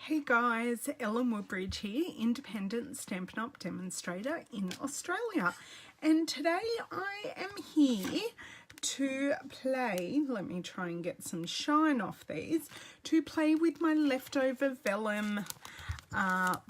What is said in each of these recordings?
Hey guys, Ellen Woodbridge here, independent Stampin' Up demonstrator in Australia. And today I am here to play, let me try and get some shine off these, to play with my leftover vellum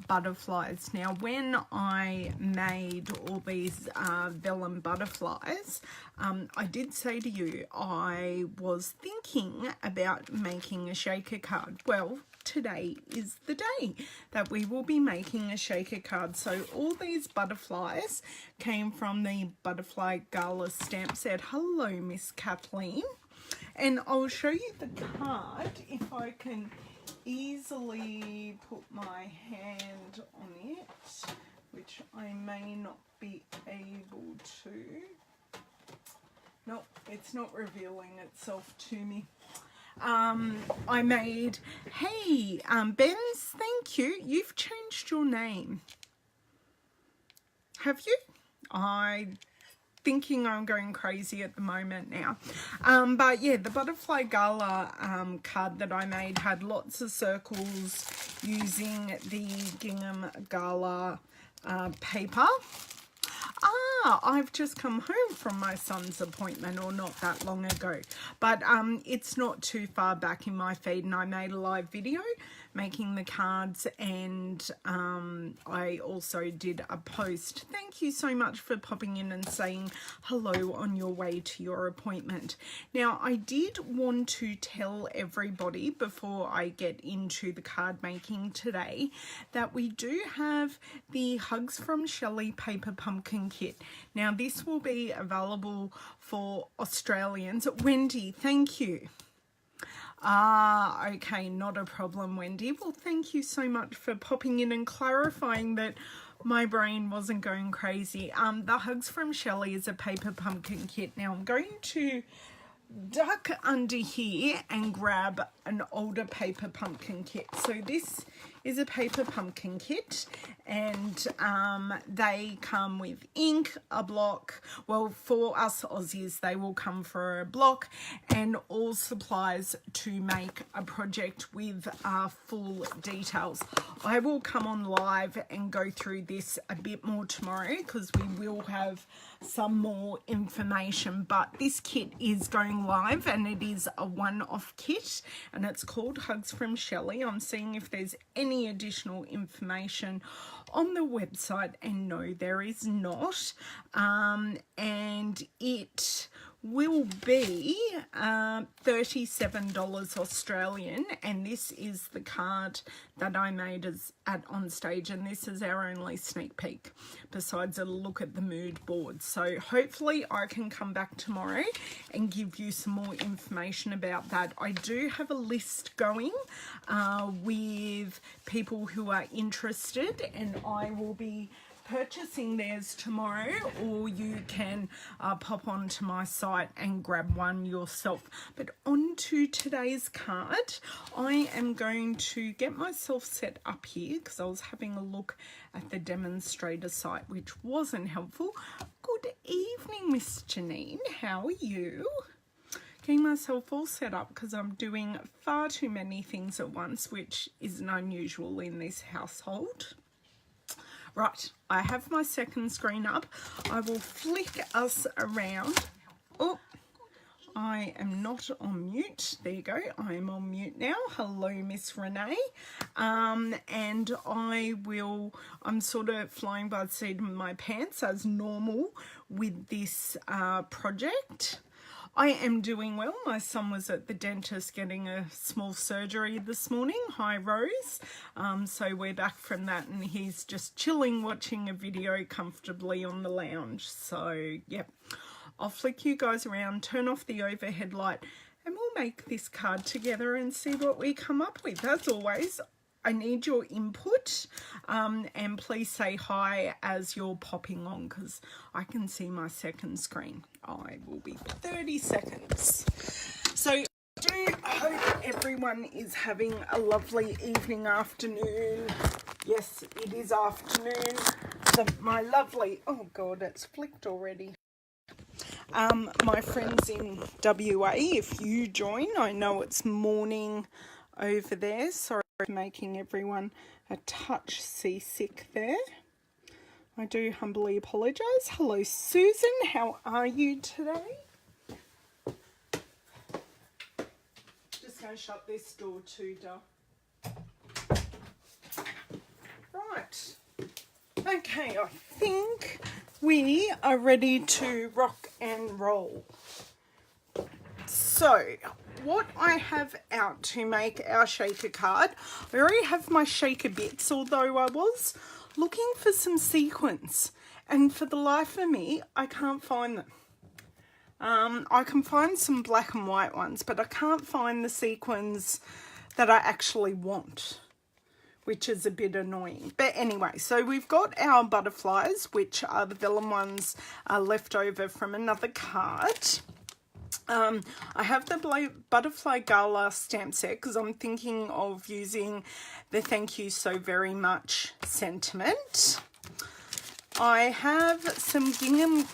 butterflies. Now when I made all these vellum butterflies, I did say to you I was thinking about making a shaker card. Well, today is the day that we will be making a shaker card. So all these butterflies came from the Butterfly Gala stamp set. Hello, Miss Kathleen. And I'll show you the card if I can easily put my hand on it, which I may not be able to. Nope, it's not revealing itself to me. I made, hey, Benz, thank you. You've changed your name. Have you? I'm thinking I'm going crazy at the moment now. But yeah, the Butterfly Gala card that I made had lots of circles using the Gingham Gala paper. I've just come home from my son's appointment, or not that long ago, but it's not too far back in my feed, and I made a live video making the cards, and I also did a post. Thank you so much for popping in and saying hello on your way to your appointment. Now, I did want to tell everybody before I get into the card making today that we do have the Hugs from Shelley paper pumpkin kit. Now, this will be available for Australians. Wendy, thank you. Okay, not a problem, Wendy. Well, thank you so much for popping in and clarifying that my brain wasn't going crazy. The Hugs from Shelley is a paper pumpkin kit. Now, I'm going to duck under here and grab an older paper pumpkin kit. So this is a paper pumpkin kit, and they come with ink, a block. Well, for us Aussies, they will come for a block and all supplies to make a project with full details. I will come on live and go through this a bit more tomorrow because we will have some more information, but this kit is going live and it is a one-off kit and it's called Hugs from Shelley. I'm seeing if there's any additional information on the website, and no, there is not. And it will be $37 Australian, and this is the card that I made on stage, and this is our only sneak peek besides a look at the mood board. So hopefully I can come back tomorrow and give you some more information about that. I do have a list going with people who are interested, and I will be purchasing theirs tomorrow, or you can pop onto my site and grab one yourself. But on to today's card, I am going to get myself set up here because I was having a look at the demonstrator site, which wasn't helpful. Good evening, Miss Janine, how are you? Getting myself all set up because I'm doing far too many things at once, which isn't unusual in this household. Right, I have my second screen up. I will flick us around. Oh, I am not on mute. There you go. I am on mute now. Hello, Miss Renee. And I'm sort of flying by the seat of my pants as normal with this project. I am doing well. My son was at the dentist getting a small surgery this morning. Hi, Rose. So we're back from that, and he's just chilling, watching a video comfortably on the lounge. So, yep. I'll flick you guys around, turn off the overhead light, and we'll make this card together and see what we come up with. As always, I need your input, and please say hi as you're popping on because I can see my second screen. I will be 30 seconds. So I do hope everyone is having a lovely evening, afternoon. Yes, it is afternoon. My lovely, oh God, it's flicked already. My friends in WA, if you join, I know it's morning over there. Sorry for making everyone a touch seasick there. I do humbly apologise. Hello Susan, how are you today? Just going to shut this door too, duh. Right. Okay, I think we are ready to rock and roll. So, what I have out to make our shaker card, I already have my shaker bits, although I was looking for some sequins, and for the life of me, I can't find them. I can find some black and white ones, but I can't find the sequins that I actually want, which is a bit annoying. But anyway, so we've got our butterflies, which are the vellum ones left over from another card. I have the Butterfly Gala stamp set because I'm thinking of using the thank you so very much sentiment. I have some gingham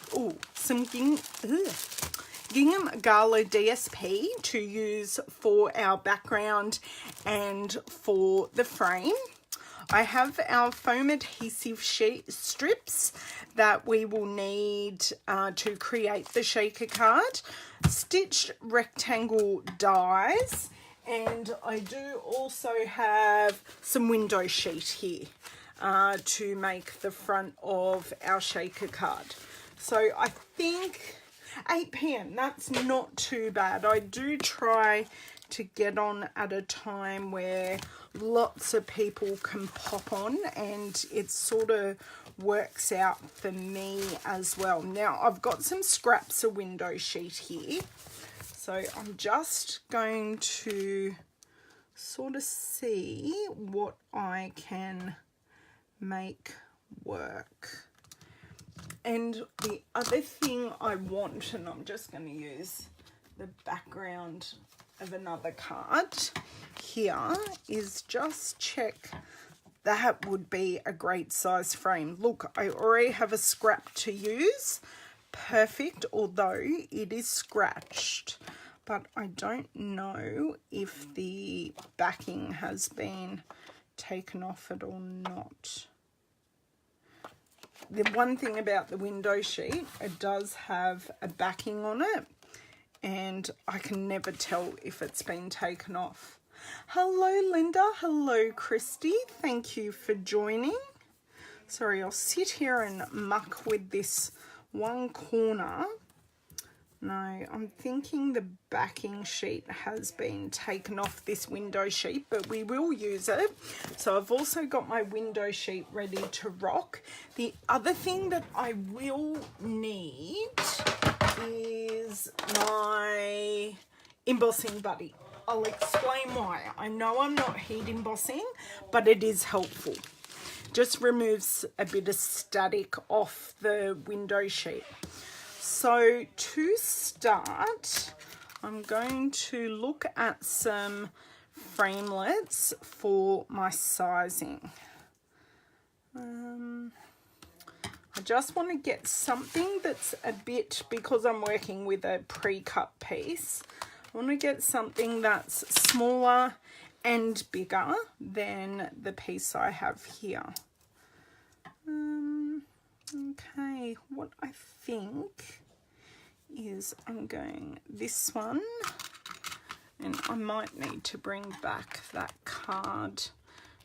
Gala DSP to use for our background and for the frame. I have our foam adhesive sheet strips that we will need to create the shaker card, stitched rectangle dies, and I do also have some window sheet here to make the front of our shaker card. So I think 8 p.m, that's not too bad. I do try to get on at a time where lots of people can pop on, and it sort of works out for me as well. Now I've got some scraps of window sheet here, so I'm just going to sort of see what I can make work. And the other thing I want, and I'm just going to use the background of another card here, is just check that would be a great size frame. Look, I already have a scrap to use. Perfect, although it is scratched, but I don't know if the backing has been taken off it or not. The one thing about the window sheet, it does have a backing on it, and I can never tell if it's been taken off. Hello Linda, hello Christy, thank you for joining. Sorry, I'll sit here and muck with this one corner. No, I'm thinking the backing sheet has been taken off this window sheet, but we will use it. So I've also got my window sheet ready to rock. The other thing that I will need is my embossing buddy. I'll explain why. I know I'm not heat embossing, but it is helpful. Just removes a bit of static off the window sheet. So to start, I'm going to look at some framelits for my sizing. I just want to get something that's a bit, because I'm working with a pre-cut piece, I want to get something that's smaller and bigger than the piece I have here. Okay, what I think is I'm going this one, and I might need to bring back that card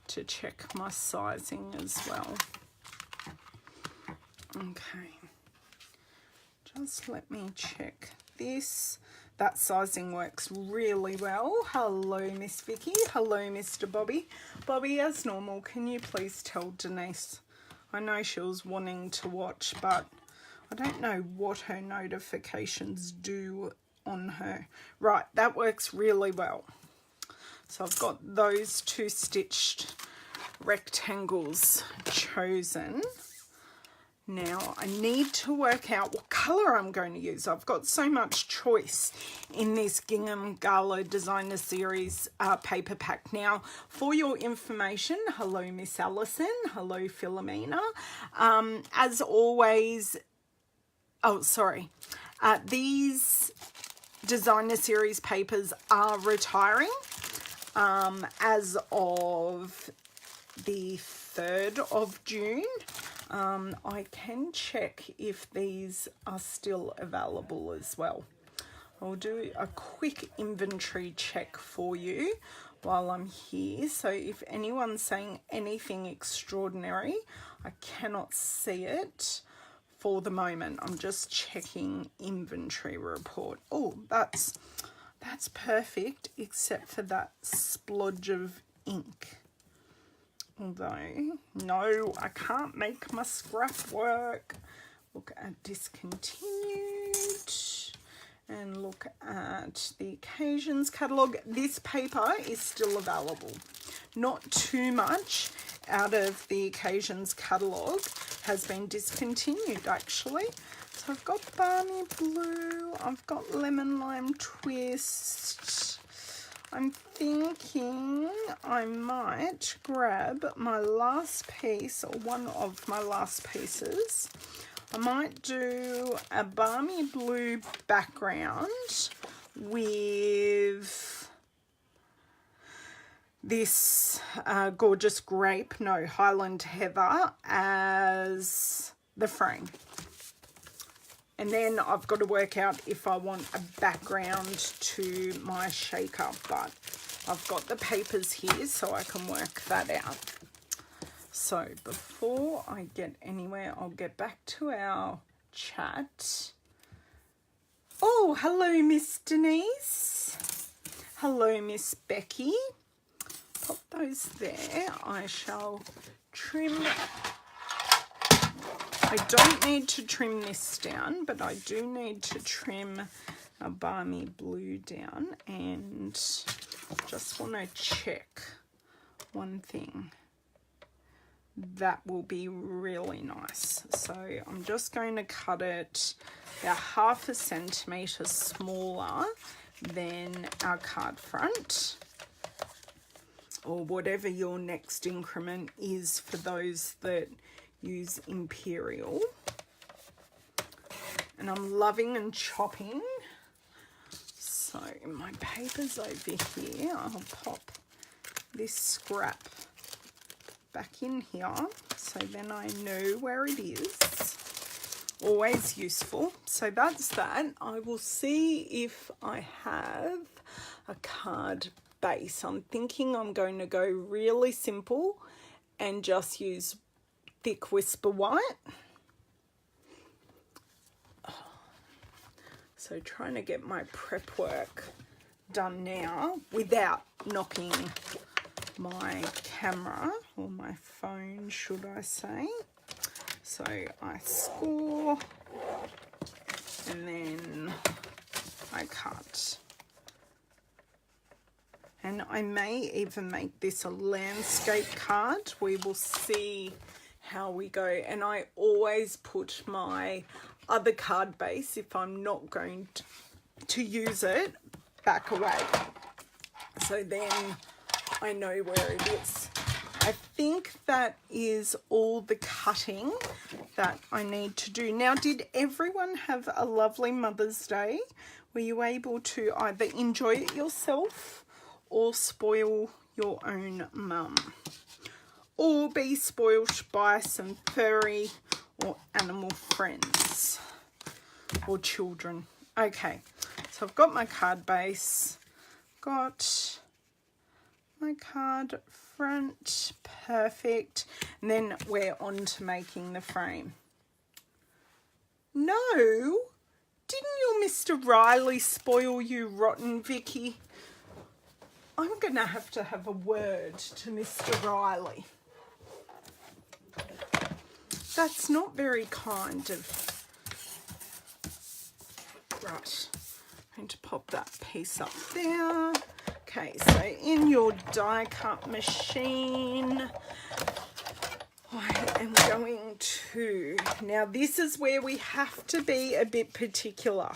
to check my sizing as well. Okay, just let me check this. That sizing works really well. Hello Miss Vicky, hello Mr. Bobby. Bobby, as normal, can you please tell Denise? I know she was wanting to watch, but I don't know what her notifications do on her. Right, that works really well. So I've got those two stitched rectangles chosen. Now I need to work out what colour I'm going to use. I've got so much choice in this Gingham Gala Designer Series paper pack. Now, for your information, hello Miss Allison, hello Philomena. As always, these Designer Series papers are retiring. as of the 3rd of June. I can check if these are still available as well. I'll do a quick inventory check for you while I'm here. So if anyone's saying anything extraordinary, I cannot see it for the moment. I'm just checking inventory report. Oh, that's perfect, except for that splodge of ink. Although, no, I can't make my scrap work. Look at discontinued and look at the occasions catalogue. This paper is still available. Not too much out of the occasions catalogue has been discontinued actually. So I've got Balmy Blue, I've got Lemon Lime Twist. I'm thinking I might grab my last piece, or one of my last pieces. I might do a Balmy Blue background with this gorgeous Highland Heather as the frame. And then I've got to work out if I want a background to my shaker, but I've got the papers here so I can work that out. So before I get anywhere, I'll get back to our chat. Oh, hello, Miss Denise. Hello, Miss Becky. Pop those there. I shall trim. I don't need to trim this down, but I do need to trim a Balmy Blue down, and just want to check one thing. That will be really nice. So I'm just going to cut it about 1/2 centimetre smaller than our card front, or whatever your next increment is for those that use Imperial. And I'm loving and chopping. So my paper's over here. I'll pop this scrap back in here so then I know where it is. Always useful. So that's that. I will see if I have a card base. I'm thinking I'm going to go really simple and just use thick Whisper White. So trying to get my prep work done now without knocking my camera, or my phone should I say. So I score and then I cut. And I may even make this a landscape card. We will see how we go. And I always put my other card base, if I'm not going to use it, back away. So then I know where it is. I think that is all the cutting that I need to do. Now, did everyone have a lovely Mother's Day? Were you able to either enjoy it yourself or spoil your own mum, or be spoilt by some furry or animal friends or children? Okay, so I've got my card base, got my card front, perfect, and then we're on to making the frame. No, didn't your Mr. Riley spoil you rotten, Vicky? I'm going to have a word to Mr. Riley. That's not very kind of... Right, I'm going to pop that piece up there. Okay, so in your die cut machine, I am going to... Now, this is where we have to be a bit particular.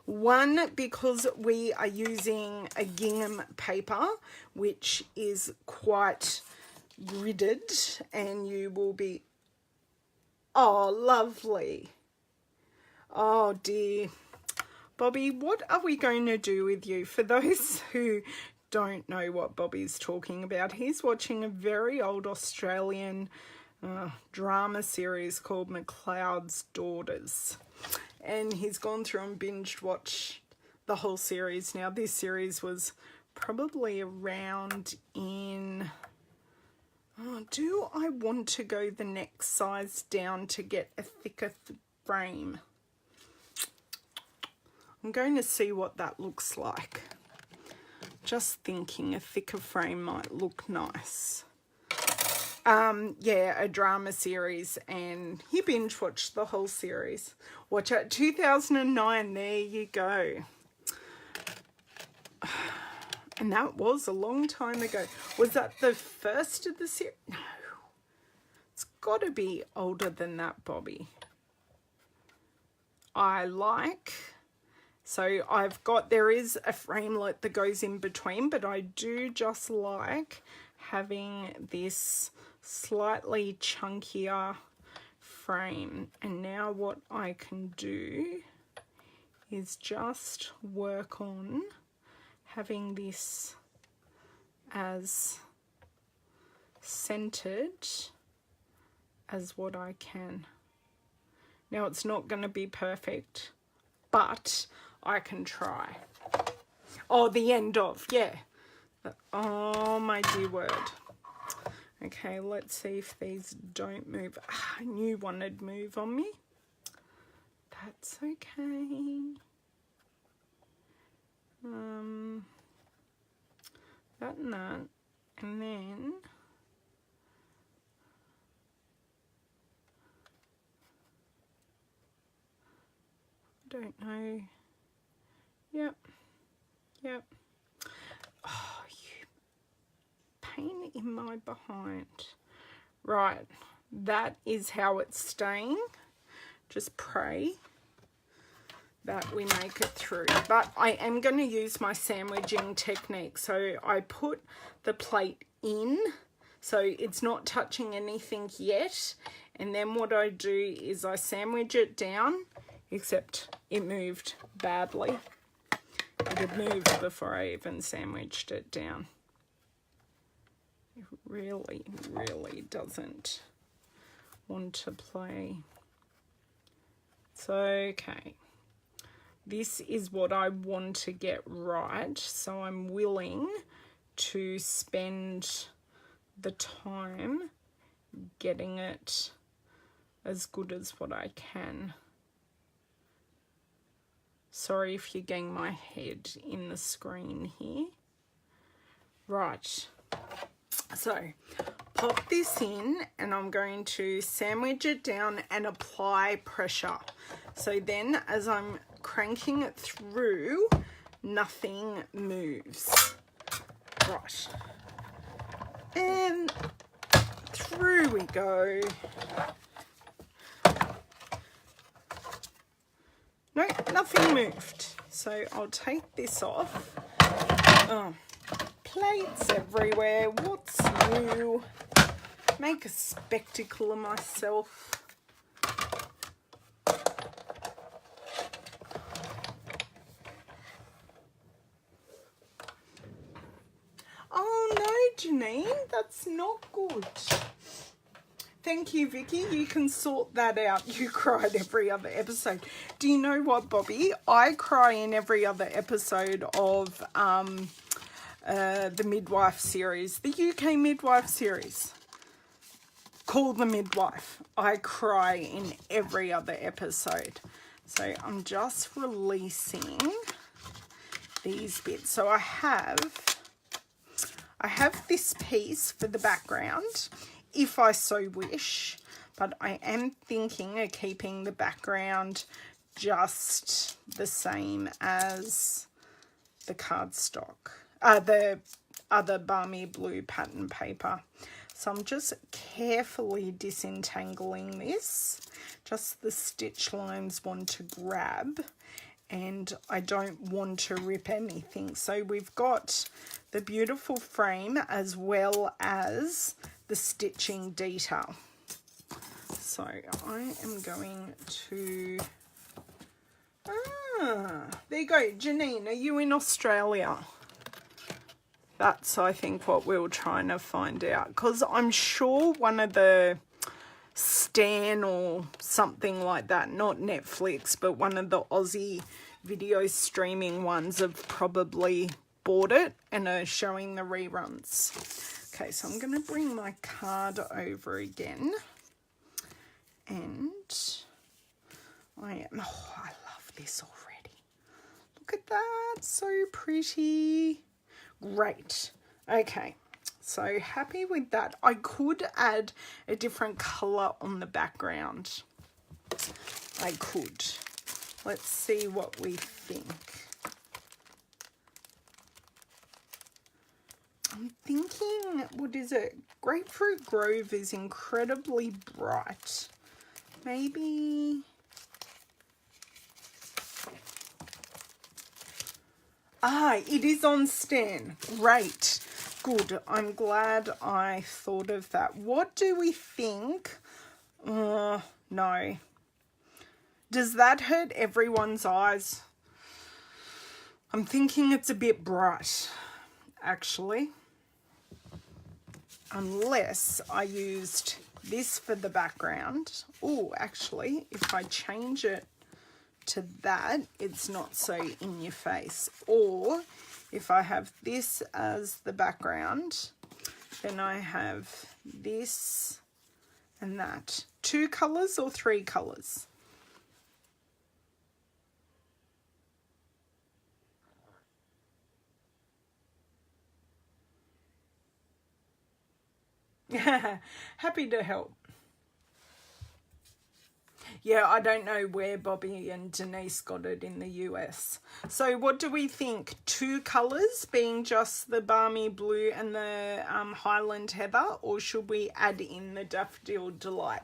One, because we are using a gingham paper, which is quite gridded, and you will be... Oh, lovely. Oh, dear. Bobby, what are we going to do with you? For those who don't know what Bobby's talking about. He's watching a very old Australian drama series called McLeod's Daughters. And he's gone through and binged watched the whole series. Now, this series was probably around in... do I want to go the next size down to get a thicker frame? I'm going to see what that looks like. Just thinking a thicker frame might look nice. Yeah, a drama series, and he binge watched the whole series. Watch it, 2009, there you go. And that was a long time ago. Was that the first of the series? No. It's got to be older than that, Bobby. I like... So I've got, there is a framelit that goes in between, but I do just like having this slightly chunkier frame. And now what I can do is just work on having this as centered as what I can. Now it's not going to be perfect, but I can try. Oh, the end of, yeah. Oh, my dear word. Okay, let's see if these don't move. I knew one would move on me. That's okay. That and that. And then... I don't know. Yep. Oh, you pain in my behind. Right, that is how it's staying. Just pray that we make it through. But I am going to use my sandwiching technique. So I put the plate in, so it's not touching anything yet. And then what I do is I sandwich it down, except it moved badly. It had moved before I even sandwiched it down. It really, really doesn't want to play. It's okay. This is what I want to get right, so I'm willing to spend the time getting it as good as what I can. Sorry if you're getting my head in the screen here. Right, so pop this in and I'm going to sandwich it down and apply pressure. So then as I'm cranking it through, nothing moves. Right, and through we go. No, nothing moved. So I'll take this off. Oh, plates everywhere. What's new? Make a spectacle of myself. Oh no, Janine, that's not good. Thank you, Vicky. You can sort that out. You cried every other episode. Do you know what, Bobby? I cry in every other episode of the Midwife series, the UK Midwife series. Call the Midwife. I cry in every other episode. So I'm just releasing these bits. So I have this piece for the background, if I so wish, but I am thinking of keeping the background just the same as the cardstock, the other balmy blue pattern paper. So I'm just carefully disentangling this. Just the stitch lines want to grab, and I don't want to rip anything. So we've got the beautiful frame as well as the stitching detail. So I am going to, there you go. Janine, are you in Australia? That's, I think, what we were trying to find out. Because I'm sure one of the Stan or something like that, not Netflix, but one of the Aussie video streaming ones have probably bought it and are showing the reruns. Okay, so I'm going to bring my card over again. And I love this already. Look at that, so pretty. Great. Okay, so happy with that. I could add a different colour on the background. I could. Let's see what we think. I'm thinking, what is it? Grapefruit Grove is incredibly bright. Maybe... it is on Stan. Great. Good. I'm glad I thought of that. What do we think? No. Does that hurt everyone's eyes? I'm thinking it's a bit bright, actually. Unless I used this for the background. Oh, actually, if I change it to that, it's not so in your face. Or if I have this as the background, then I have this and that. 2 colours or 3 colours? Happy to help. Yeah, I don't know where Bobby and Denise got it in the US. So what do we think? 2 colours being just the Balmy Blue and the Highland Heather, or should we add in the Daffodil Delight?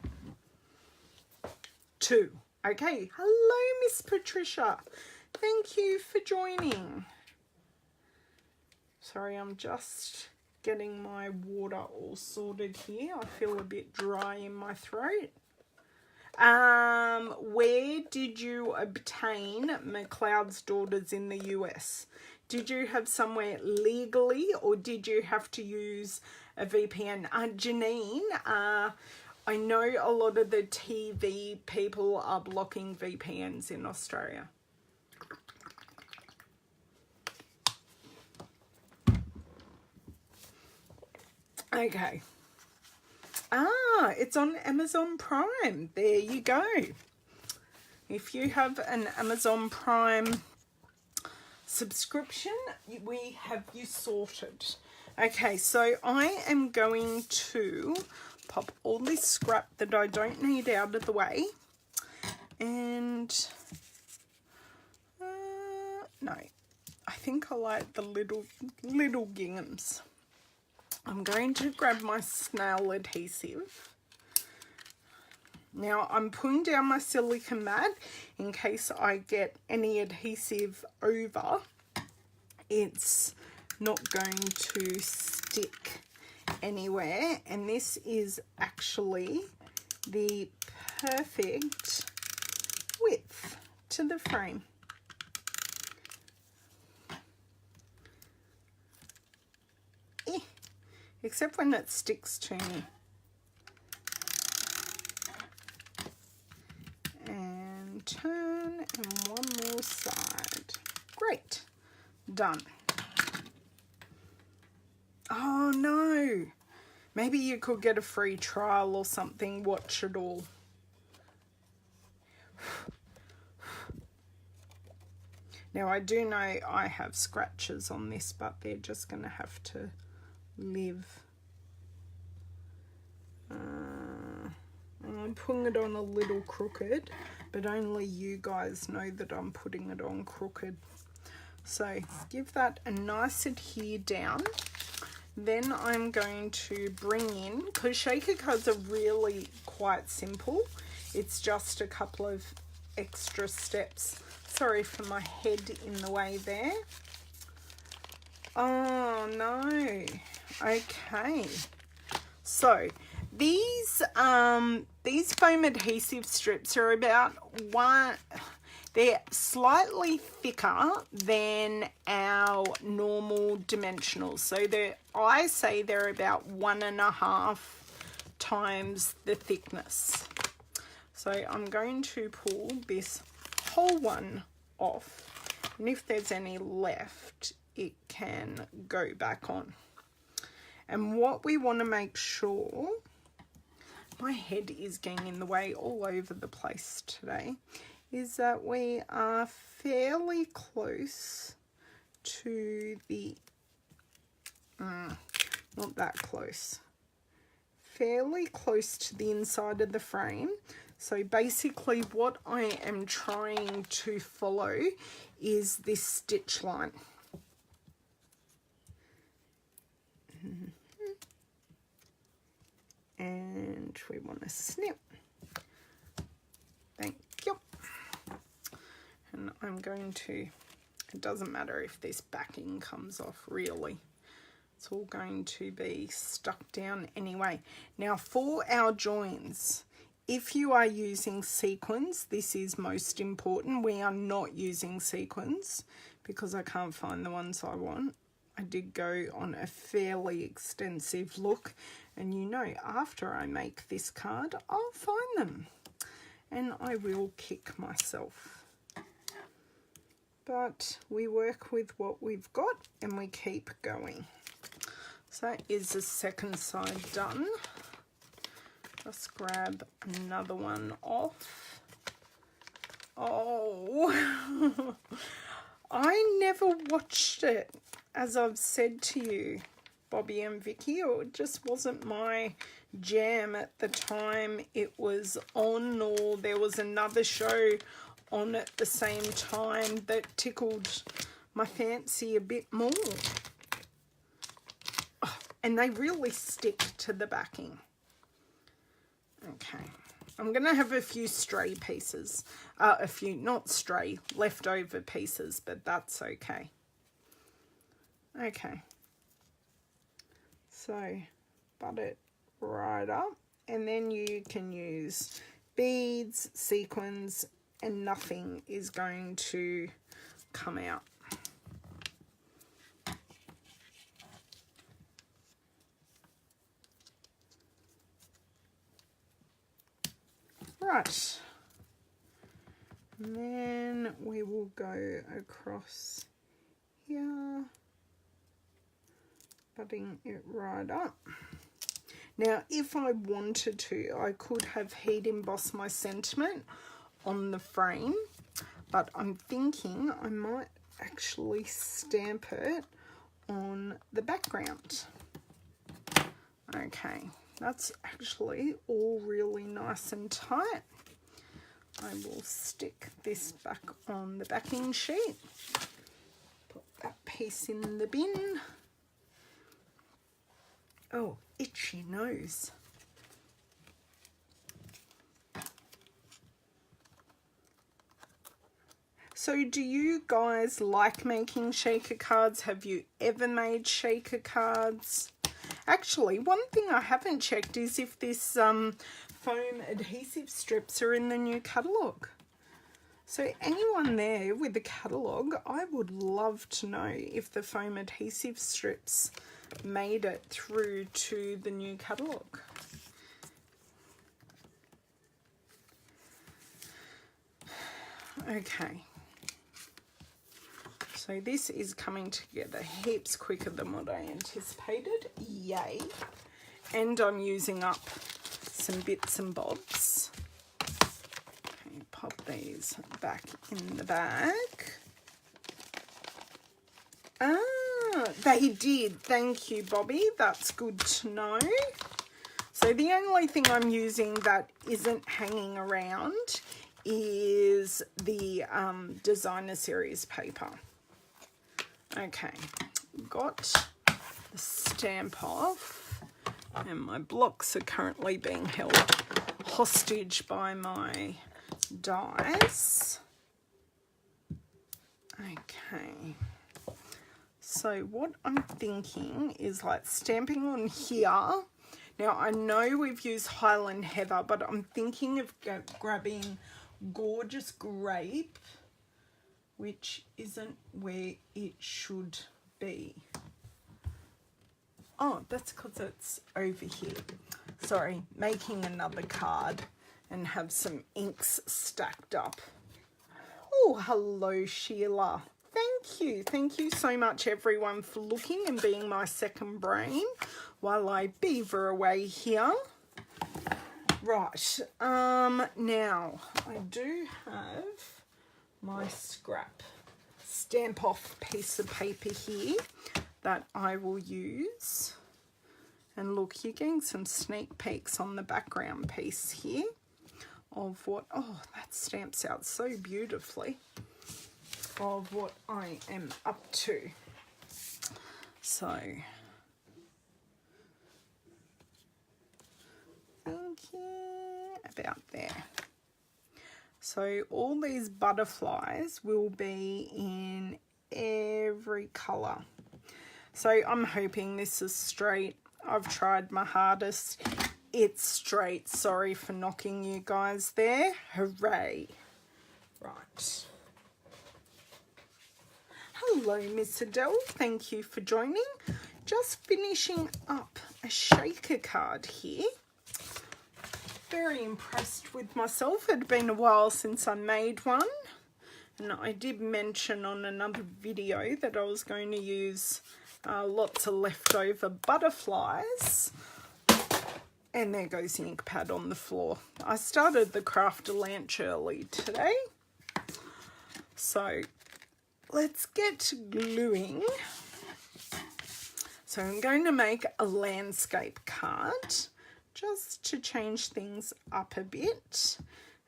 2. Okay. Hello, Miss Patricia. Thank you for joining. Sorry, I'm just getting my water all sorted here. I feel a bit dry in my throat. Where did you obtain McLeod's Daughters in the US? Did you have somewhere legally, or did you have to use a VPN? Janine, I know a lot of the TV people are blocking VPNs in Australia. Okay. It's on Amazon Prime. There you go. If you have an Amazon Prime subscription, we have you sorted. Okay, so I am going to pop all this scrap that I don't need out of the way. And, no, I think I like the little ginghams. I'm going to grab my snail adhesive. Now I'm putting down my silicone mat in case I get any adhesive over. It's not going to stick anywhere, and this is actually the perfect width to the frame. Except when it sticks to me. And turn, and one more side. Great. Done. Oh no. Maybe you could get a free trial or something. Watch it all. Now I do know I have scratches on this, but they're just going to have to live. I'm putting it on a little crooked, but only you guys know that I'm putting it on crooked. So give that a nice adhere down. Then I'm going to bring in, because shaker cards are really quite simple. It's just a couple of extra steps. Sorry for my head in the way there. Oh no. Okay, so these foam adhesive strips are about They're slightly thicker than our normal dimensionals. So I say they're about 1.5 times the thickness. So I'm going to pull this whole one off, and if there's any left, it can go back on. And what we want to make sure, my head is getting in the way all over the place today, is that we are fairly close to the, not that close, fairly close to the inside of the frame. So basically what I am trying to follow is this stitch line. And we want to snip. Thank you. And I'm going to, it doesn't matter if this backing comes off really. It's all going to be stuck down anyway. Now for our joins, if you are using sequins, this is most important. We are not using sequins because I can't find the ones I want. I did go on a fairly extensive look, and you know, after I make this card, I'll find them and I will kick myself. But we work with what we've got and we keep going. So that is the second side done. Just grab another one off. Oh, I never watched it, as I've said to you, Bobby and Vicky. It just wasn't my jam at the time it was on, or there was another show on at the same time that tickled my fancy a bit more. Oh, and they really stick to the backing. Okay, I'm going to have a few stray pieces. A few, not stray, leftover pieces, but that's okay. Okay. So, butt it right up. And then you can use beads, sequins, and nothing is going to come out. Right, and then we will go across here, butting it right up. Now, if I wanted to, I could have heat embossed my sentiment on the frame, but I'm thinking I might actually stamp it on the background. Okay. That's actually all really nice and tight. I will stick this back on the backing sheet. Put that piece in the bin. Oh, itchy nose. So do you guys like making shaker cards? Have you ever made shaker cards? Actually, one thing I haven't checked is if this foam adhesive strips are in the new catalogue. So anyone there with the catalogue, I would love to know if the foam adhesive strips made it through to the new catalogue. Okay. So this is coming together heaps quicker than what I anticipated. Yay. And I'm using up some bits and bobs. Okay, pop these back in the bag. Ah, they did. Thank you, Bobby. That's good to know. So the only thing I'm using that isn't hanging around is the designer series paper. Okay, got the stamp off, and my blocks are currently being held hostage by my dies. Okay, so what I'm thinking is like stamping on here. Now I know we've used Highland Heather, but I'm thinking of grabbing Gorgeous Grape which isn't where it should be. Oh, that's because it's over here. Sorry, making another card and have some inks stacked up. Oh, hello, Sheila. Thank you. Thank you so much, everyone, for looking and being my second brain while I beaver away here. Right, now I do have my scrap stamp off piece of paper here that I will use. And look, you're getting some sneak peeks on the background piece here of what, oh, that stamps out so beautifully, of what I am up to. So, about there. So all these butterflies will be in every colour. So I'm hoping this is straight. I've tried my hardest. It's straight. Sorry for knocking you guys there. Hooray. Right. Hello, Miss Adele. Thank you for joining. Just finishing up a shaker card here. Very impressed with myself. It had been a while since I made one, and I did mention on another video that I was going to use lots of leftover butterflies, and there goes the ink pad on the floor. I started the craft lunch early today, so let's get gluing. So I'm going to make a landscape card just to change things up a bit,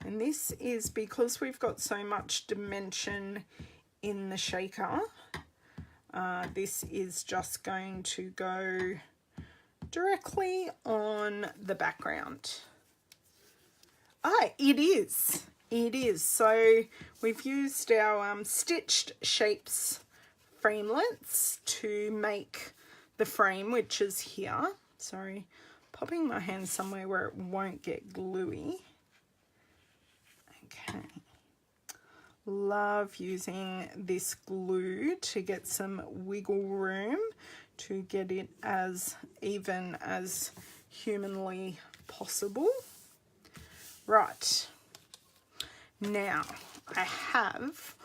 and this is because we've got so much dimension in the shaker. This is just going to go directly on the background. It is. So we've used our stitched shapes framelits to make the frame, which is here. Sorry, popping my hand somewhere where it won't get gluey. Okay. Love using this glue to get some wiggle room to get it as even as humanly possible. Right. Now I have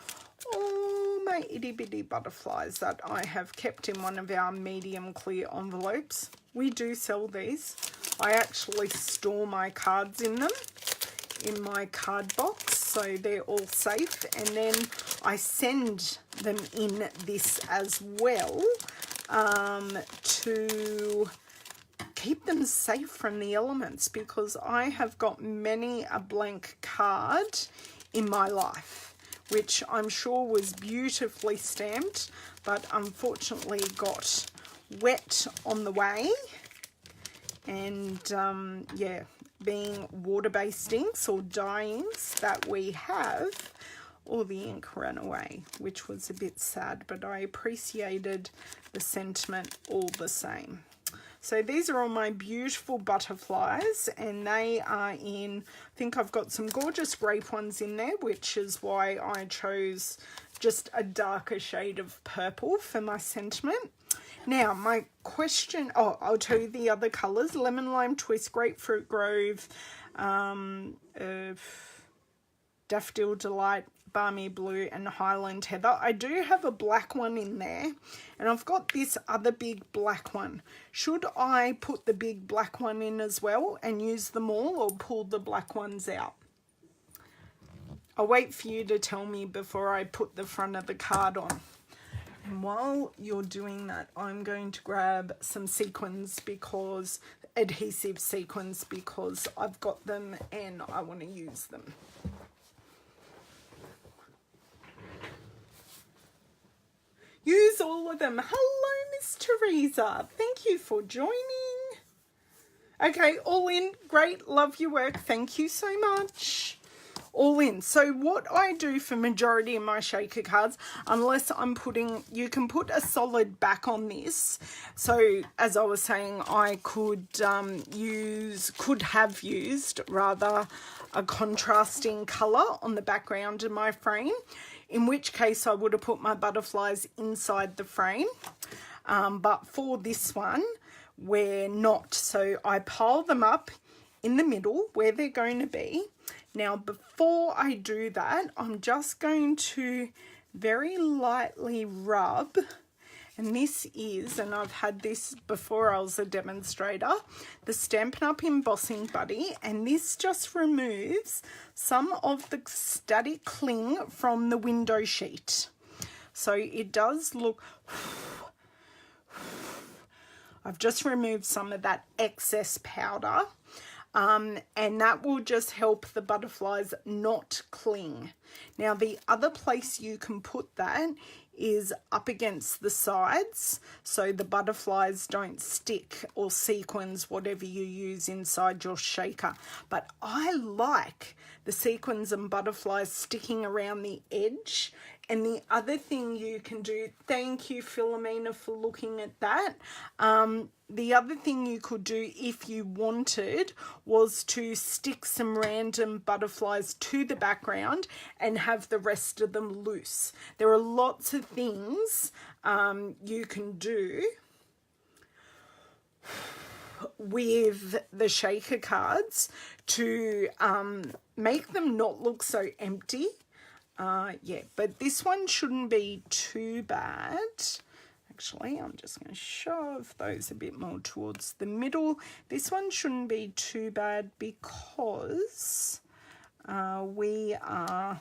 all my itty bitty butterflies that I have kept in one of our medium clear envelopes. We do sell these. I actually store my cards in them, in my card box, so they're all safe, and then I send them in this as well to keep them safe from the elements, because I have got many a blank card in my life, which I'm sure was beautifully stamped, but unfortunately got wet on the way. And yeah, being water-based inks or dye inks that we have, all the ink ran away, which was a bit sad, but I appreciated the sentiment all the same. So these are all my beautiful butterflies, and they are in, I think I've got some gorgeous grape ones in there, which is why I chose just a darker shade of purple for my sentiment. Now, my question, I'll tell you the other colours: Lemon Lime Twist, Grapefruit Grove, Daffodil Delight, Balmy Blue, and Highland Heather. I do have a black one in there, and I've got this other big black one. Should I put the big black one in as well and use them all, or pull the black ones out? I'll wait for you to tell me before I put the front of the card on. And while you're doing that, I'm going to grab some sequins, because adhesive sequins, because I've got them and I want to use them. Use all of them. Hello, Miss Teresa. Thank you for joining. Okay, all in. Great. Love your work. Thank you so much. all in. So what I do for majority of my shaker cards, unless I'm putting, you can put a solid back on this. So as I was saying, I could have used rather a contrasting colour on the background of my frame, in which case I would have put my butterflies inside the frame. But for this one, we're not. So I pile them up in the middle where they're going to be. Now, before I do that, I'm just going to very lightly rub, and this is, and I've had this before I was a demonstrator, the Stampin' Up! Embossing Buddy, and this just removes some of the static cling from the window sheet. So it does look... I've just removed some of that excess powder. And that will just help the butterflies not cling. Now, the other place you can put that is up against the sides, so the butterflies don't stick, or sequins, whatever you use inside your shaker. But I like the sequins and butterflies sticking around the edge. And the other thing you can do, thank you Philomena for looking at that, the other thing you could do if you wanted was to stick some random butterflies to the background and have the rest of them loose. There are lots of things you can do with the shaker cards to make them not look so empty. Yeah, but this one shouldn't be too bad. Actually, I'm just going to shove those a bit more towards the middle. This one shouldn't be too bad because we are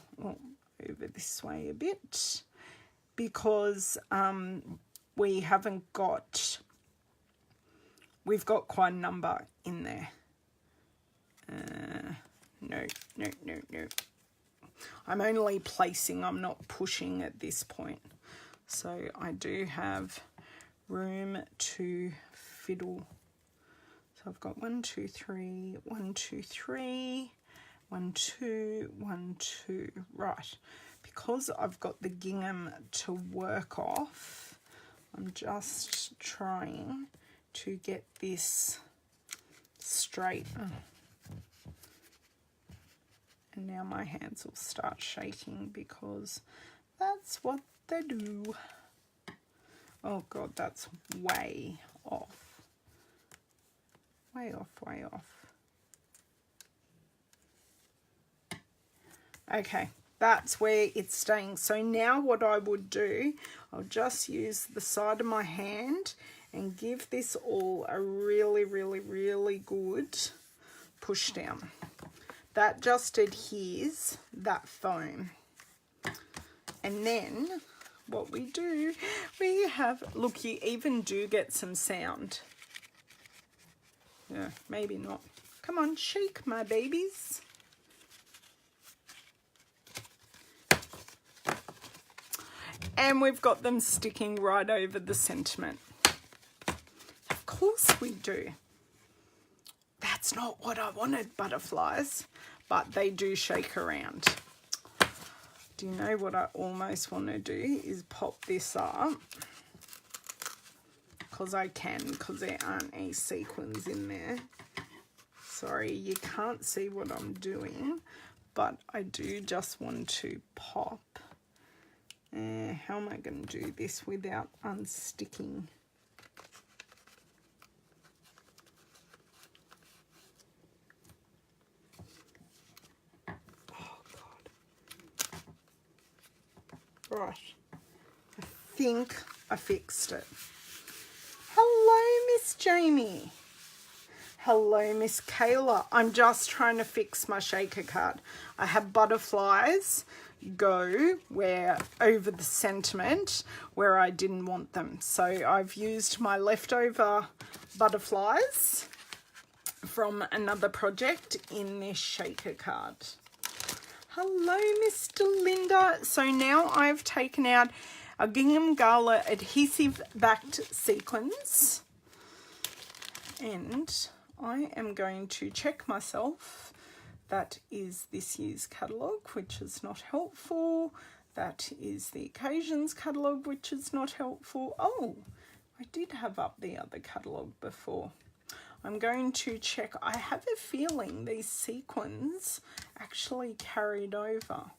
over this way a bit, because we've got quite a number in there. No. I'm only placing, I'm not pushing at this point. So I do have room to fiddle. So I've got 1, 2, 3, 1, 2, 3, 1, 2, 1, 2. Right. Because I've got the gingham to work off, I'm just trying to get this straight. And now my hands will start shaking because that's what they do. Oh God, that's way off. Way off. Okay, that's where it's staying. So now what I would do, I'll just use the side of my hand and give this all a really good push down. That just adheres that foam. And then what we do, we have, look, you even do get some sound. Yeah, maybe not. Come on, shake my babies. And we've got them sticking right over the sentiment. Of course we do. That's not what I wanted, butterflies, but they do shake around. Do you know what I almost want to do is pop this up, because I can, because there aren't any sequins in there. Sorry, you can't see what I'm doing, but I do just want to pop. How am I going to do this without unsticking? Right, I think I fixed it. Hello, Miss Jamie. Hello, Miss Kayla. I'm just trying to fix my shaker card. I have butterflies go where over the sentiment where I didn't want them. So I've used my leftover butterflies from another project in this shaker card. Hello, Mr. Linda. So now I've taken out a Gingham Gala adhesive backed sequins, and I am going to check myself That is this year's catalogue, which is not helpful. That is the occasions catalogue, which is not helpful. Oh, I did have up the other catalogue before. I'm going to check. I have a feeling these sequins actually carried over.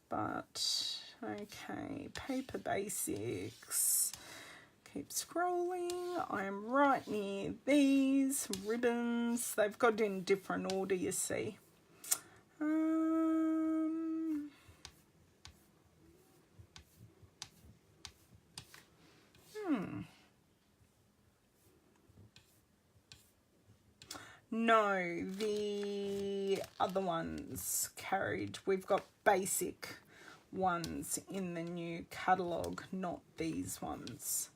But, okay, Paper Basics. Keep scrolling. I am right near these ribbons. They've got in different order, you see. No, the other ones carried. We've got basic ones in the new catalogue, not these ones.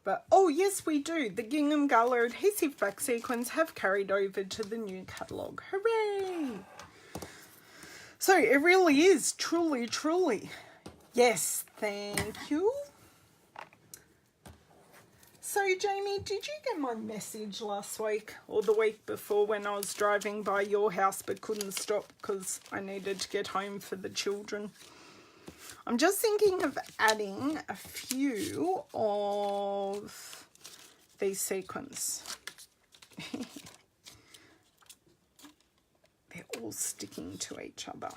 But, oh yes, we do. The Gingham Gala adhesive back sequins have carried over to the new catalogue. Hooray! So it really is truly, truly. Yes, thank you. So, Jamie, did you get my message last week or the week before when I was driving by your house but couldn't stop because I needed to get home for the children? I'm just thinking of adding a few of these sequins. They're all sticking to each other.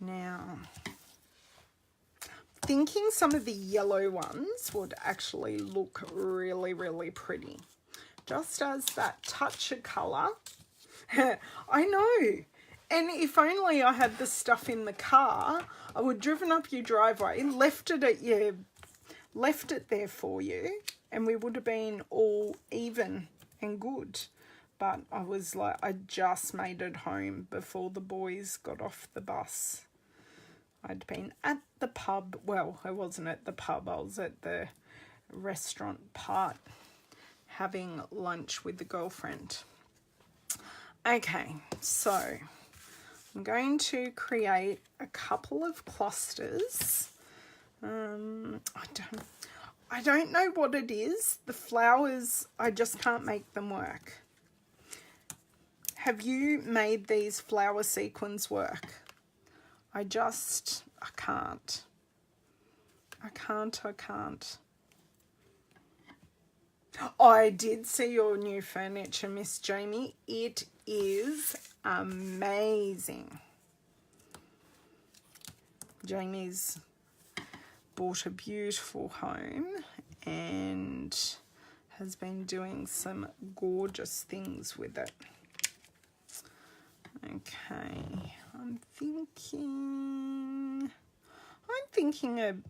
Now, thinking some of the yellow ones would actually look really, really pretty. Just as that touch of colour. I know. And if only I had the stuff in the car, I would have driven up your driveway, left it there for you, and we would have been all even and good. But I was like, I just made it home before the boys got off the bus. I'd been at the pub. Well, I wasn't at the pub. I was at the restaurant part having lunch with the girlfriend. Okay, so I'm going to create a couple of clusters. I don't know what it is. The flowers, I just can't make them work. Have you made these flower sequins work? I can't. I can't. I did see your new furniture, Miss Jamie. It is amazing. Jamie's bought a beautiful home and has been doing some gorgeous things with it. Okay, I'm thinking of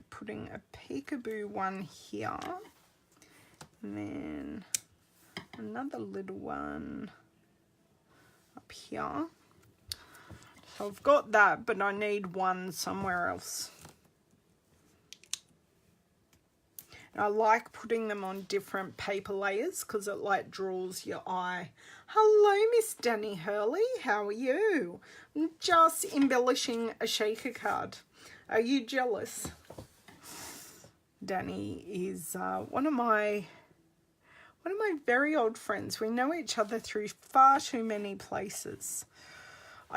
putting a peekaboo one here, and then another little one up here. So I've got that, but I need one somewhere else. I like putting them on different paper layers because it like draws your eye. Hello, Miss Danny Hurley. How are you? I'm just embellishing a shaker card. Are you jealous? Danny is one of my very old friends. We know each other through far too many places.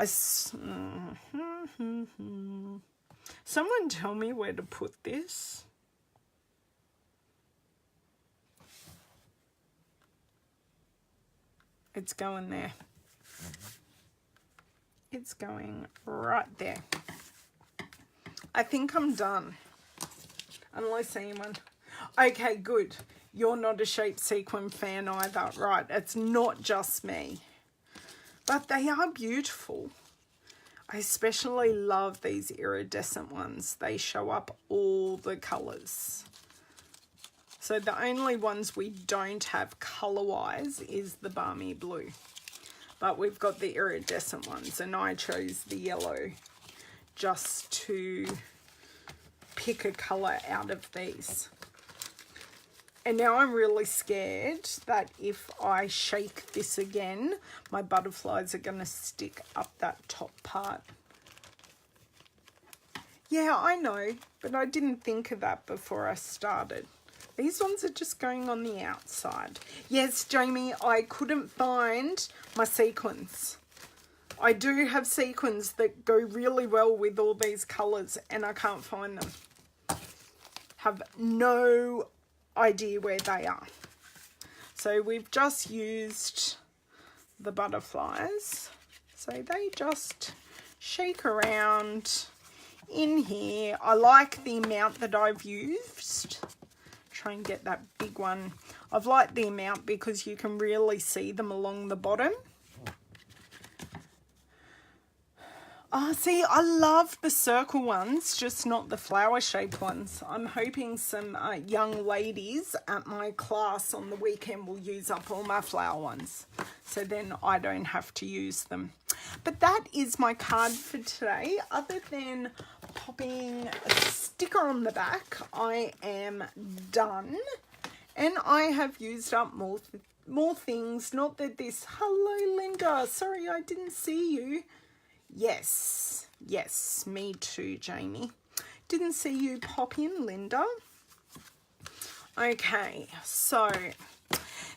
Someone tell me where to put this. It's going there. It's going right there. I think I'm done. Unless anyone... Okay, good. You're not a shape sequin fan either. Right, it's not just me. But they are beautiful. I especially love these iridescent ones. They show up all the colours. So the only ones we don't have colour-wise is the balmy blue. But we've got the iridescent ones, and I chose the yellow just to pick a colour out of these. And now I'm really scared that if I shake this again, my butterflies are going to stick up that top part. Yeah, I know, but I didn't think of that before I started. These ones are just going on the outside. Yes, Jamie, I couldn't find my sequins. I do have sequins that go really well with all these colours and I can't find them. Have no idea where they are. So we've just used the butterflies. So they just shake around in here. I like the amount that I've used. Try and get that big one. I've liked the amount because you can really see them along the bottom. Oh, see, I love the circle ones, just not the flower shape ones. I'm hoping some young ladies at my class on the weekend will use up all my flower ones. So then I don't have to use them. But that is my card for today. Other than popping a sticker on the back, I am done. And I have used up more things. Not that this... Hello, Linda. Sorry, I didn't see you. Yes, me too, Jamie. Didn't see you pop in, Linda. Okay, so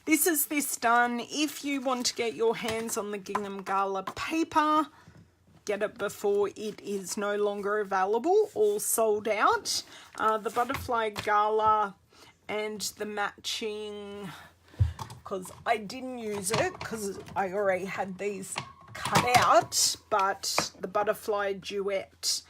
this is this done. If you want to get your hands on the Gingham Gala paper, get it before it is no longer available, all sold out. The Butterfly Gala and the matching, because I didn't use it because I already had these cut out, but the Butterfly Duet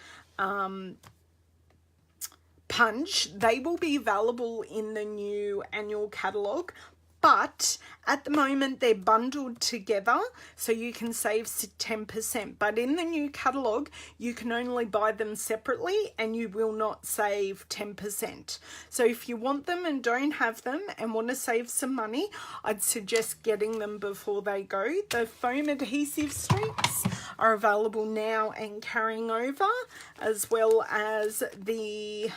punch, they will be available in the new annual catalogue, but at the moment they're bundled together so you can save 10%, but in the new catalogue you can only buy them separately and you will not save 10%. So if you want them and don't have them and want to save some money, I'd suggest getting them before they go. The foam adhesive strips are available now and carrying over, as well as the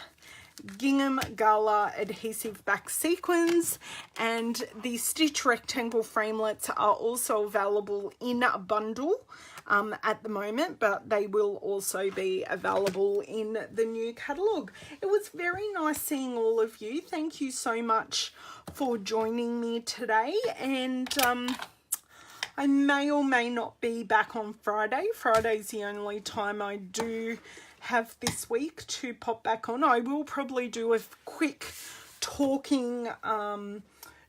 Gingham Gala adhesive back sequins, and the stitch rectangle framelits are also available in a bundle at the moment, but they will also be available in the new catalogue. It was very nice seeing all of you. Thank you so much for joining me today, and I may or may not be back on Friday. Friday's the only time I do have this week to pop back on. I will probably do a quick talking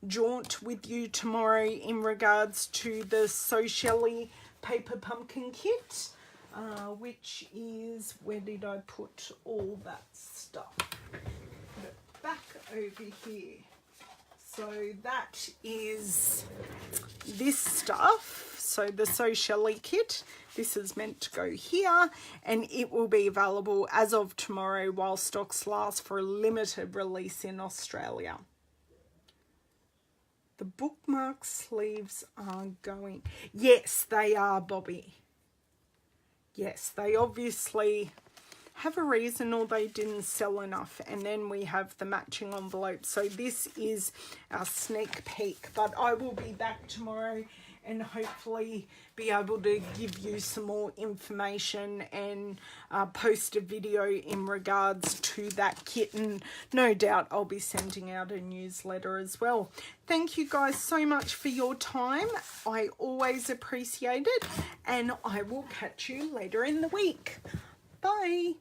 jaunt with you tomorrow in regards to the Socially Paper Pumpkin Kit, which is, where did I put all that stuff? Put it back over here. So that is this stuff. So the Socially kit, this is meant to go here, and it will be available as of tomorrow while stocks last for a limited release in Australia. The bookmark sleeves are going. Yes, they are, Bobby. Yes, they obviously have a reason or they didn't sell enough. And then we have the matching envelope. So this is our sneak peek, but I will be back tomorrow and hopefully be able to give you some more information and post a video in regards to that kit, and no doubt I'll be sending out a newsletter as well. Thank you guys so much for your time. I always appreciate it, and I will catch you later in the week. Bye.